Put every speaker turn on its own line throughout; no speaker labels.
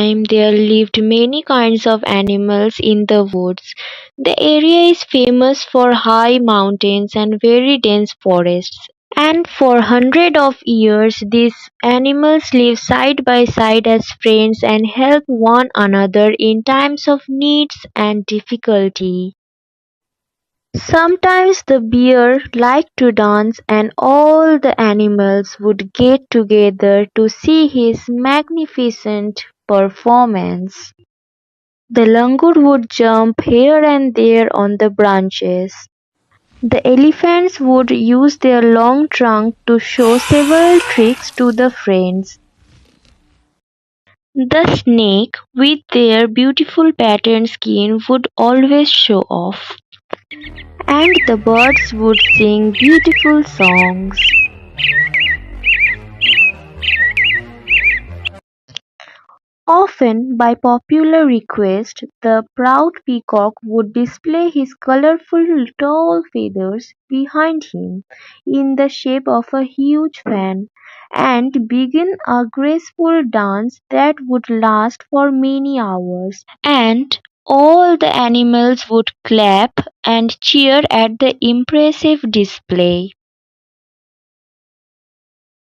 time, there lived many kinds of animals in the woods. The area is famous for high mountains and very dense forests. And for hundreds of years, these animals live side by side as friends and help one another in times of needs and difficulty. Sometimes the bear liked to dance and all the animals would get together to see his magnificent performance. The langur would jump here and there on the branches. The elephants would use their long trunk to show several tricks to the friends. The snake, with their beautiful patterned skin, would always show off. And the birds would sing beautiful songs. Often, by popular request, the proud peacock would display his colorful tall feathers behind him in the shape of a huge fan and begin a graceful dance that would last for many hours. And all the animals would clap and cheer at the impressive display.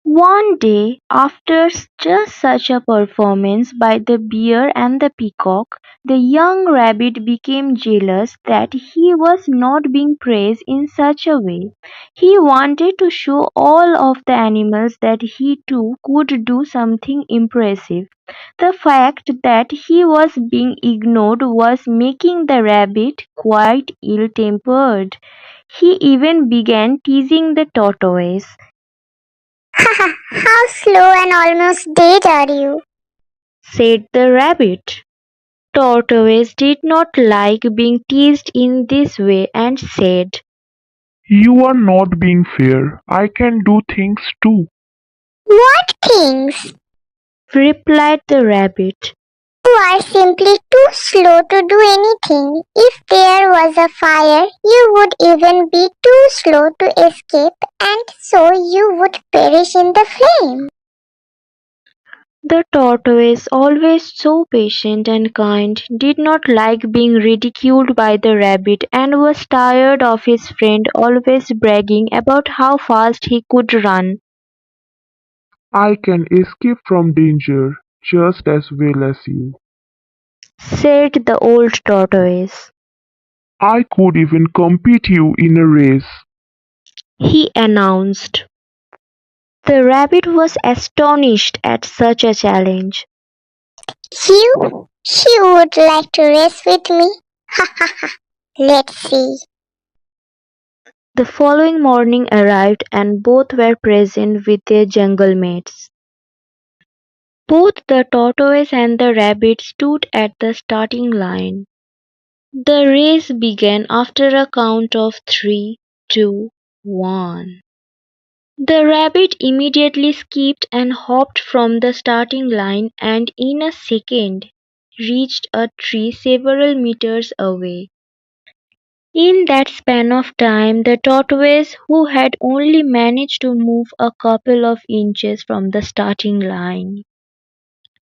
One day, after just such a performance by the bear and the peacock, the young rabbit became jealous that he was not being praised in such a way. He wanted to show all of the animals that he too could do something impressive. The fact that he was being ignored was making the rabbit quite ill-tempered. He even began teasing the tortoise.
Haha, how slow and almost dead are you?
Said the rabbit. Tortoise did not like being teased in this way and said,
You are not being fair. I can do things too.
What things?
replied the rabbit.
You are simply too slow to do anything. If there was a fire, you would even be too slow to escape, and so you would perish in the flame.
The tortoise, always so patient and kind, did not like being ridiculed by the rabbit and was tired of his friend always bragging about how fast he could run.
I can escape from danger just as well as you.
Said the old tortoise.
I could even compete you in a race.
He announced. The rabbit was astonished at such a challenge.
You would like to race with me? Ha ha ha. Let's see.
The following morning arrived and both were present with their jungle mates. Both the tortoise and the rabbit stood at the starting line. The race began after a count of 3, 2, 1. The rabbit immediately skipped and hopped from the starting line and in a second reached a tree several meters away. In that span of time, the tortoise, who had only managed to move a couple of inches from the starting line,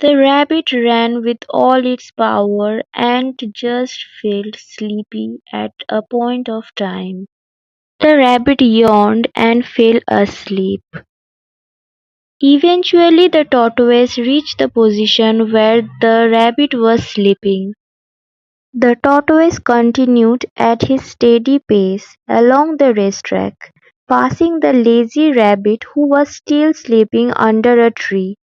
the rabbit ran with all its power and just felt sleepy at a point of time. The rabbit yawned and fell asleep. Eventually, the tortoise reached the position where the rabbit was sleeping. The tortoise continued at his steady pace along the racetrack, passing the lazy rabbit who was still sleeping under a tree.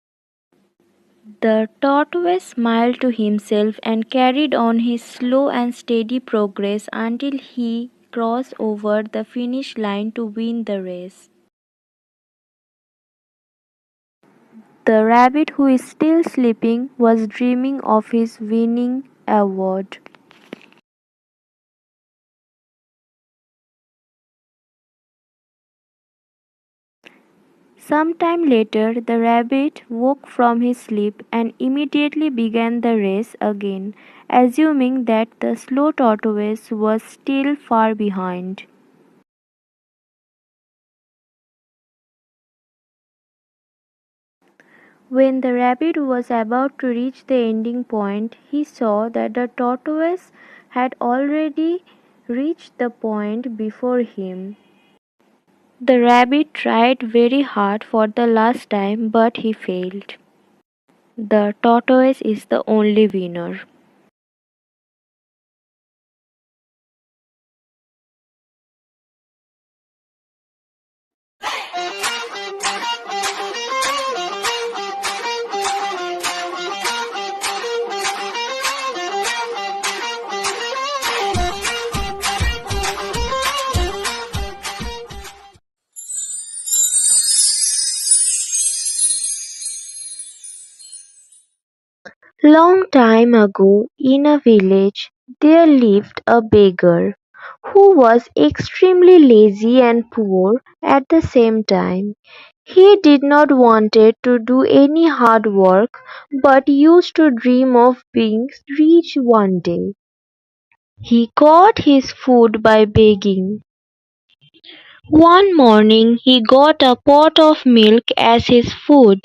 The tortoise smiled to himself and carried on his slow and steady progress until he crossed over the finish line to win the race. The rabbit, who is still sleeping, was dreaming of his winning award. Some time later, the rabbit woke from his sleep and immediately began the race again, assuming that the slow tortoise was still far behind. When the rabbit was about to reach the ending point, he saw that the tortoise had already reached the point before him. The rabbit tried very hard for the last time, but he failed. The tortoise is the only winner. Long time ago, in a village, there lived a beggar who was extremely lazy and poor at the same time. He did not wanted to do any hard work but used to dream of being rich one day. He got his food by begging. One morning he got a pot of milk as his food.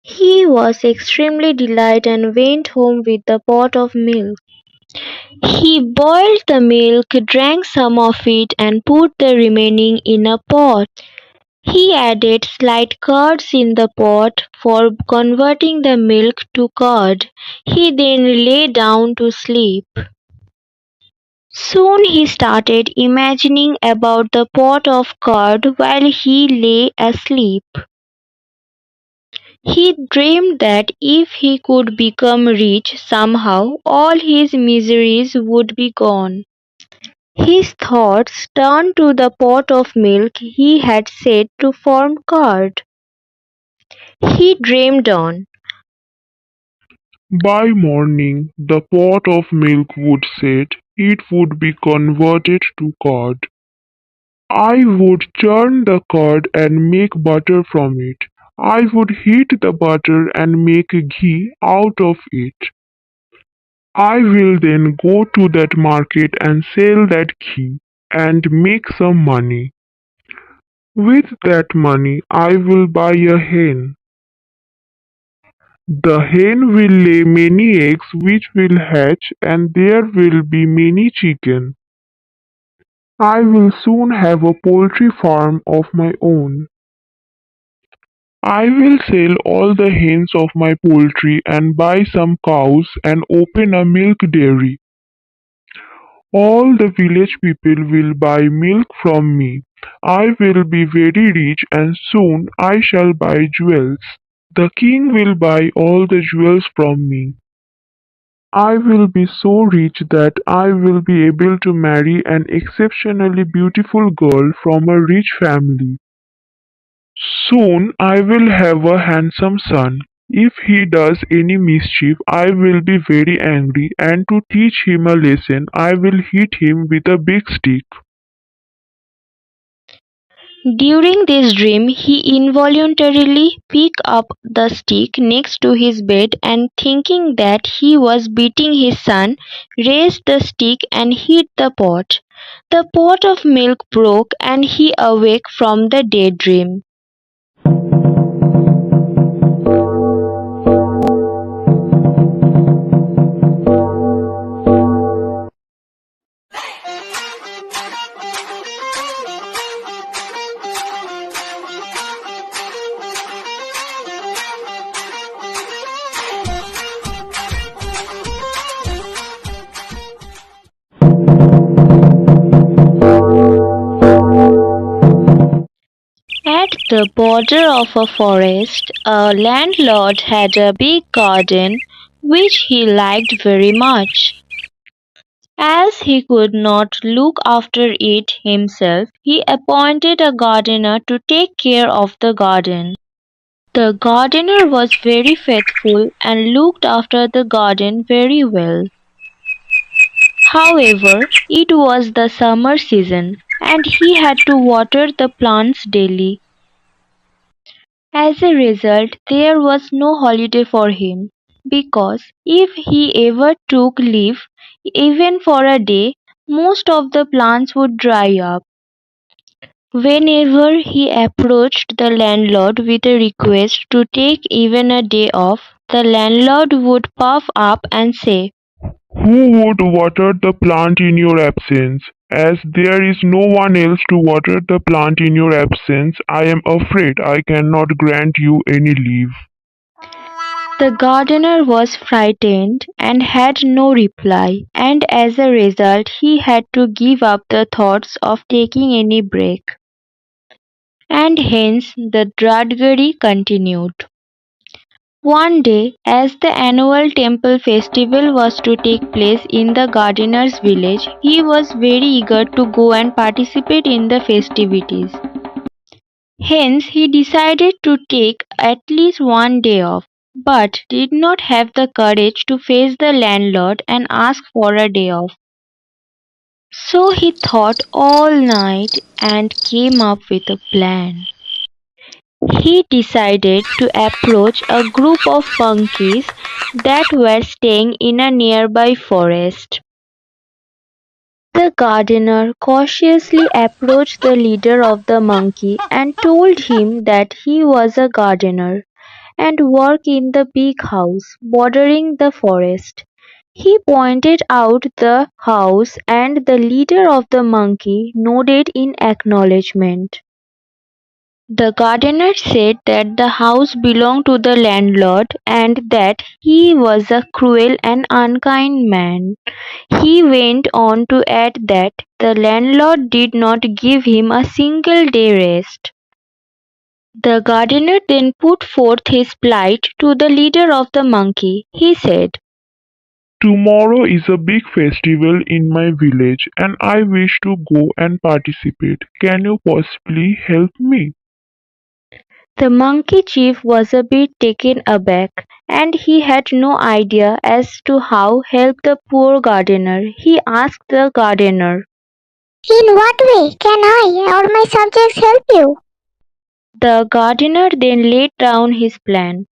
He was extremely delighted and went home with the pot of milk. He boiled the milk, drank some of it, and put the remaining in a pot. He added slight curds in the pot for converting the milk to curd. He then lay down to sleep. Soon he started imagining about the pot of curd while he lay asleep. He dreamed that if he could become rich somehow, all his miseries would be gone. His thoughts turned to the pot of milk he had set to form curd. He dreamed on.
By morning, the pot of milk would set, it would be converted to curd. I would churn the curd and make butter from it. I would heat the butter and make ghee out of it. I will then go to that market and sell that ghee and make some money. With that money, I will buy a hen. The hen will lay many eggs which will hatch and there will be many chicken. I will soon have a poultry farm of my own. I will sell all the hens of my poultry and buy some cows and open a milk dairy. All the village people will buy milk from me. I will be very rich and soon I shall buy jewels. The king will buy all the jewels from me. I will be so rich that I will be able to marry an exceptionally beautiful girl from a rich family. Soon I will have a handsome son. If he does any mischief, I will be very angry, and to teach him a lesson, I will hit him with a big stick.
During this dream, he involuntarily picked up the stick next to his bed and thinking that he was beating his son, raised the stick and hit the pot. The pot of milk broke and he awake from the daydream. At the border of a forest, a landlord had a big garden which he liked very much. As he could not look after it himself, he appointed a gardener to take care of the garden. The gardener was very faithful and looked after the garden very well. However, it was the summer season and he had to water the plants daily. As a result, there was no holiday for him, because if he ever took leave, even for a day, most of the plants would dry up. Whenever he approached the landlord with a request to take even a day off, the landlord would puff up and say,
Who would water the plant in your absence? As there is no one else to water the plant in your absence, I am afraid I cannot grant you any leave.
The gardener was frightened and had no reply, and as a result he had to give up the thoughts of taking any break. And hence the drudgery continued. One day, as the annual temple festival was to take place in the gardener's village, he was very eager to go and participate in the festivities. Hence, he decided to take at least one day off, but did not have the courage to face the landlord and ask for a day off. So he thought all night and came up with a plan. He decided to approach a group of monkeys that were staying in a nearby forest. The gardener cautiously approached the leader of the monkey and told him that he was a gardener and worked in the big house bordering the forest. He pointed out the house and the leader of the monkey nodded in acknowledgement. The gardener said that the house belonged to the landlord and that he was a cruel and unkind man. He went on to add that the landlord did not give him a single day rest. The gardener then put forth his plight to the leader of the monkey. He said,
Tomorrow is a big festival in my village and I wish to go and participate. Can you possibly help me?
the monkey chief was a bit taken aback, and he had no idea as to how help the poor gardener. He asked the gardener.
In what way can I or my subjects help you?
The gardener then laid down his plan.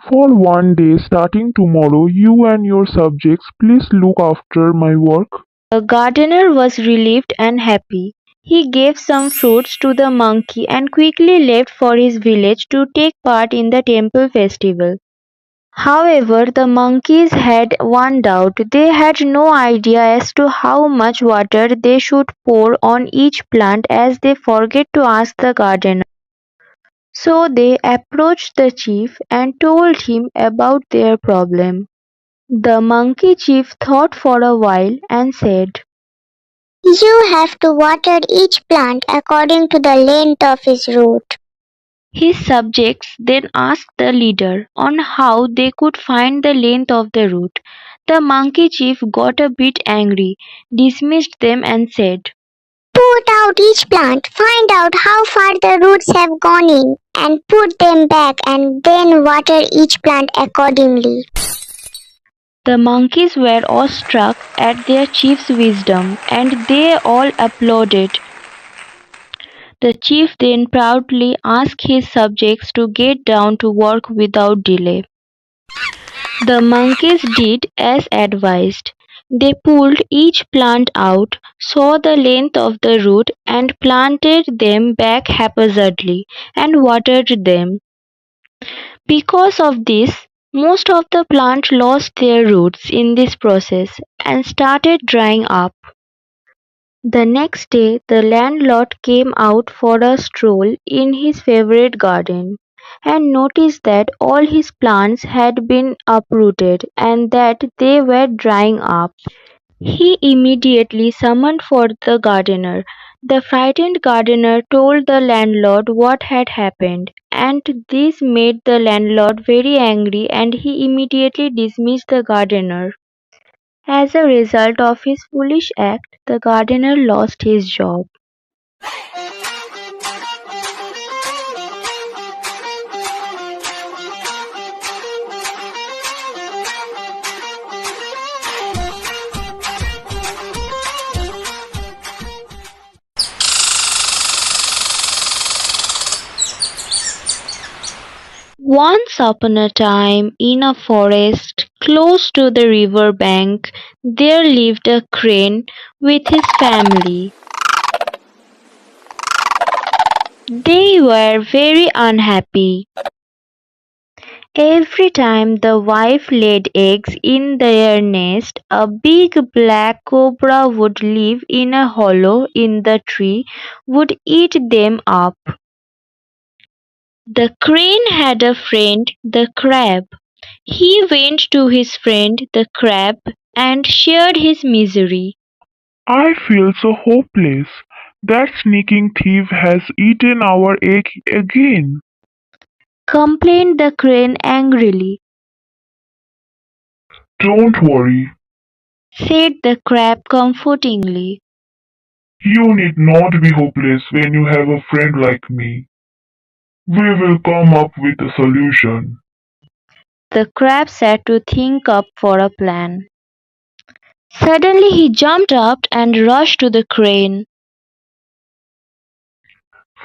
For one day starting tomorrow, you and your subjects please look after my work.
The gardener was relieved and happy. He gave some fruits to the monkey and quickly left for his village to take part in the temple festival. However, the monkeys had one doubt. They had no idea as to how much water they should pour on each plant as they forget to ask the gardener. So they approached the chief and told him about their problem. The monkey chief thought for a while and said,
You have to water each plant according to the length of its root.
his subjects then asked the leader on how they could find the length of the root. The monkey chief got a bit angry, dismissed them and said,
Put out each plant, find out how far the roots have gone in, and put them back, and then water each plant accordingly.
The monkeys were awestruck at their chief's wisdom, and they all applauded. The chief then proudly asked his subjects to get down to work without delay. The monkeys did as advised. They pulled each plant out, saw the length of the root, and planted them back haphazardly and watered them. Because of this, most of the plant lost their roots in this process and started drying up. The next day the landlord came out for a stroll in his favourite garden, and noticed that all his plants had been uprooted and that they were drying up. He immediately summoned for the gardener. The frightened gardener told the landlord what had happened, and this made the landlord very angry and he immediately dismissed the gardener. As a result of his foolish act, the gardener lost his job. Once upon a time, in a forest close to the river bank, there lived a crane with his family. They were very unhappy. Every time the wife laid eggs in their nest, a big black cobra would live in a hollow in the tree, would eat them up. The crane had a friend, the crab. He went to his friend, the crab, and shared his misery.
I feel so hopeless. That sneaking thief has eaten our egg again.
Complained the crane angrily.
Don't worry.
Said the crab comfortingly.
You need not be hopeless when you have a friend like me. We will come up with a solution.
The crab sat to think up for a plan. Suddenly he jumped up and rushed to the crane.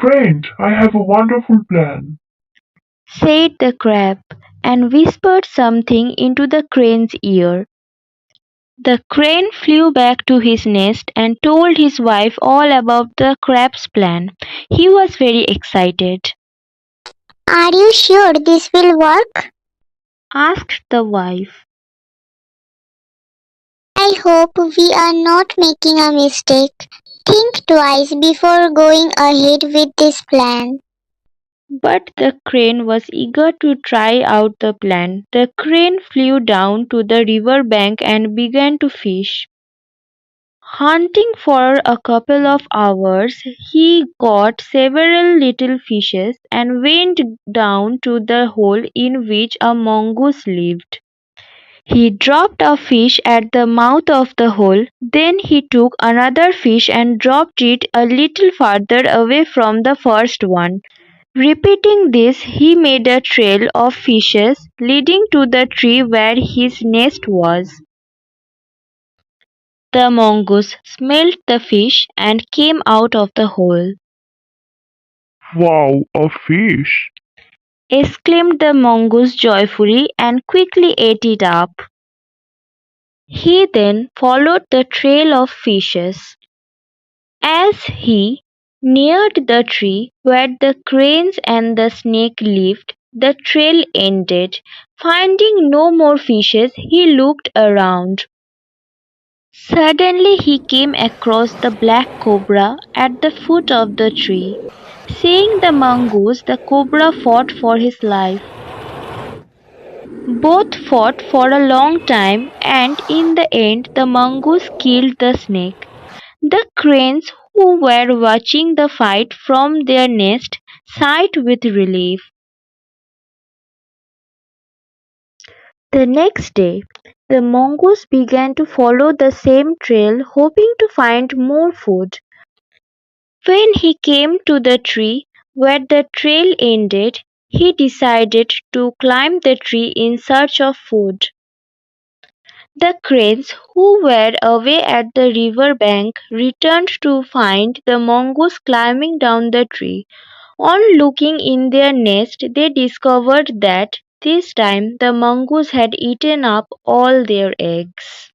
Friend, I have a wonderful plan.
Said the crab, and whispered something into the crane's ear. The crane flew back to his nest and told his wife all about the crab's plan. He was very excited.
Are you sure this will work?
Asked the wife.
I hope we are not making a mistake. Think twice before going ahead with this plan.
But the crane was eager to try out the plan. The crane flew down to the river bank and began to fish. Hunting for a couple of hours, he caught several little fishes and went down to the hole in which a mongoose lived. He dropped a fish at the mouth of the hole, then he took another fish and dropped it a little farther away from the first one. Repeating this, he made a trail of fishes leading to the tree where his nest was. The mongoose smelt the fish and came out of the hole.
Wow, a fish.
Exclaimed the mongoose joyfully and quickly ate it up. He then followed the trail of fishes. As he neared the tree where the cranes and the snake lived, the trail ended. Finding no more fishes, he looked around. Suddenly he came across the black cobra at the foot of the tree. Seeing the mongoose, the cobra fought for his life. Both fought for a long time, and in the end the mongoose killed the snake. The cranes, who were watching the fight from their nest, sighed with relief. The next day, the mongoose began to follow the same trail, hoping to find more food. When he came to the tree where the trail ended, he decided to climb the tree in search of food. The cranes, who were away at the river bank, returned to find the mongoose climbing down the tree. On looking in their nest, they discovered that this time the mongoose had eaten up all their eggs.